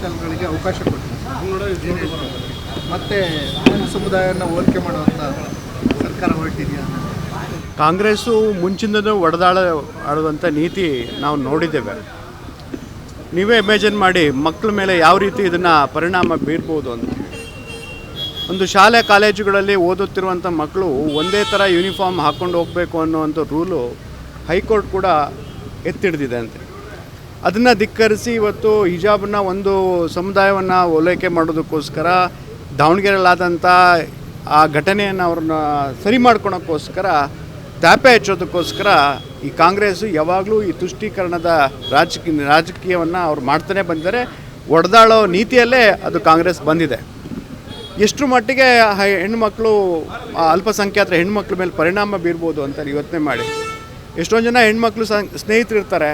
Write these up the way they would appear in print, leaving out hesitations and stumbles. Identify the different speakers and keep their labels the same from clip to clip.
Speaker 1: ಗಳಿಗೆ ಅವಕಾಶ ಕೊಟ್ಟಿದೆ. ಮತ್ತೆ ಸಮುದಾಯವನ್ನು ಹೋಲಿಕೆ ಮಾಡುವಂಥ ಸರ್ಕಾರ ಹೊರಟಿದೆಯಾ?
Speaker 2: ಕಾಂಗ್ರೆಸ್ಸು ಮುಂಚಿನದು ಆಡುವಂಥ ನೀತಿ ನಾವು ನೋಡಿದ್ದೇವೆ. ನೀವೇ ಇಮ್ಯಾಜಿನ್ ಮಾಡಿ ಮಕ್ಕಳ ಮೇಲೆ ಯಾವ ರೀತಿ ಇದನ್ನು ಪರಿಣಾಮ ಬೀರ್ಬೋದು ಅಂತ. ಒಂದು ಶಾಲೆ ಕಾಲೇಜುಗಳಲ್ಲಿ ಓದುತ್ತಿರುವಂಥ ಮಕ್ಕಳು ಒಂದೇ ಥರ ಯೂನಿಫಾರ್ಮ್ ಹಾಕ್ಕೊಂಡು ಹೋಗಬೇಕು ಅನ್ನುವಂಥ ರೂಲು ಹೈಕೋರ್ಟ್ ಕೂಡ ಎತ್ತಿಡ್ದಿದೆ ಅಂತೆ. ಅದನ್ನು ಧಿಕ್ಕರಿಸಿ ಇವತ್ತು ಹಿಜಾಬನ್ನು ಒಂದು ಸಮುದಾಯವನ್ನು ಓಲೈಕೆ ಮಾಡೋದಕ್ಕೋಸ್ಕರ ದಾವಣಗೆರೆಯಲ್ಲಾದಂಥ ಆ ಘಟನೆಯನ್ನು ಅವ್ರನ್ನ ಸರಿ ಮಾಡ್ಕೊಳೋಕ್ಕೋಸ್ಕರ ತ್ಯಾಪೆ ಹಚ್ಚೋದಕ್ಕೋಸ್ಕರ ಈ ಕಾಂಗ್ರೆಸ್ಸು ಯಾವಾಗಲೂ ಈ ತುಷ್ಟೀಕರಣದ ರಾಜಕೀಯವನ್ನು ಅವ್ರು ಮಾಡ್ತಾನೆ ಬಂದರೆ ಒಡೆದಾಳೋ ನೀತಿಯಲ್ಲೇ ಅದು ಕಾಂಗ್ರೆಸ್ ಬಂದಿದೆ. ಎಷ್ಟು ಮಟ್ಟಿಗೆ ಹೆಣ್ಣುಮಕ್ಕಳು ಅಲ್ಪಸಂಖ್ಯಾತರ ಹೆಣ್ಮಕ್ಳ ಮೇಲೆ ಪರಿಣಾಮ ಬೀರ್ಬೋದು ಅಂತ ಯೋಚನೆ ಮಾಡಿ. ಎಷ್ಟೊಂದು ಜನ ಹೆಣ್ಮಕ್ಳು ಸ್ನೇಹಿತರು ಇರ್ತಾರೆ,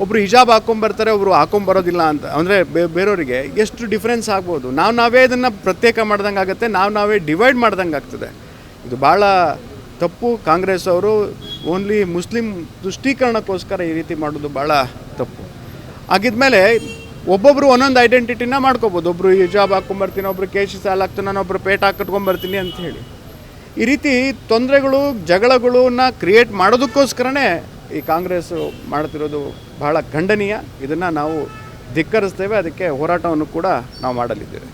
Speaker 2: ಒಬ್ಬರು ಹಿಜಾಬ್ ಹಾಕ್ಕೊಂಬರ್ತಾರೆ, ಒಬ್ಬರು ಹಾಕ್ಕೊಂಬರೋದಿಲ್ಲ ಅಂತ. ಅಂದರೆ ಬೇರೆಯವರಿಗೆ ಎಷ್ಟು ಡಿಫ್ರೆನ್ಸ್ ಆಗ್ಬೋದು. ನಾವೇ ಇದನ್ನು ಪ್ರತ್ಯೇಕ ಮಾಡ್ದಂಗೆ ಆಗುತ್ತೆ, ನಾವೇ ಡಿವೈಡ್ ಮಾಡ್ದಂಗೆ ಆಗ್ತದೆ. ಇದು ಭಾಳ ತಪ್ಪು. ಕಾಂಗ್ರೆಸ್ ಅವರು ಓನ್ಲಿ ಮುಸ್ಲಿಂ ತುಷ್ಟೀಕರಣಕ್ಕೋಸ್ಕರ ಈ ರೀತಿ ಮಾಡೋದು ಭಾಳ ತಪ್ಪು. ಆಗಿದ್ಮೇಲೆ ಒಬ್ಬೊಬ್ಬರು ಒಂದೊಂದು ಐಡೆಂಟಿಟಿನ ಮಾಡ್ಕೋಬೋದು. ಒಬ್ಬರು ಹಿಜಾಬ್ ಹಾಕ್ಕೊಂಬರ್ತೀನಿ, ಒಬ್ಬರು ಕೇಶಿ ಸಾಲ್ ಹಾಕ್ತೀನಿ, ನಾನು ಒಬ್ಬರು ಪೇಟ ಹಾಕಿಟ್ಕೊಂಬರ್ತೀನಿ ಅಂತ ಹೇಳಿ ಈ ರೀತಿ ತೊಂದರೆಗಳು ಜಗಳಗಳನ್ನ ಕ್ರಿಯೇಟ್ ಮಾಡೋದಕ್ಕೋಸ್ಕರನೇ ಈ ಕಾಂಗ್ರೆಸ್ಸು ಮಾಡ್ತಿರೋದು ಬಹಳ ಖಂಡನೀಯ. ಇದನ್ನು ನಾವು ಧಿಕ್ಕರಿಸ್ತೇವೆ. ಅದಕ್ಕೆ ಹೋರಾಟವನ್ನು ಕೂಡ ನಾವು ಮಾಡಲಿದ್ದೇವೆ.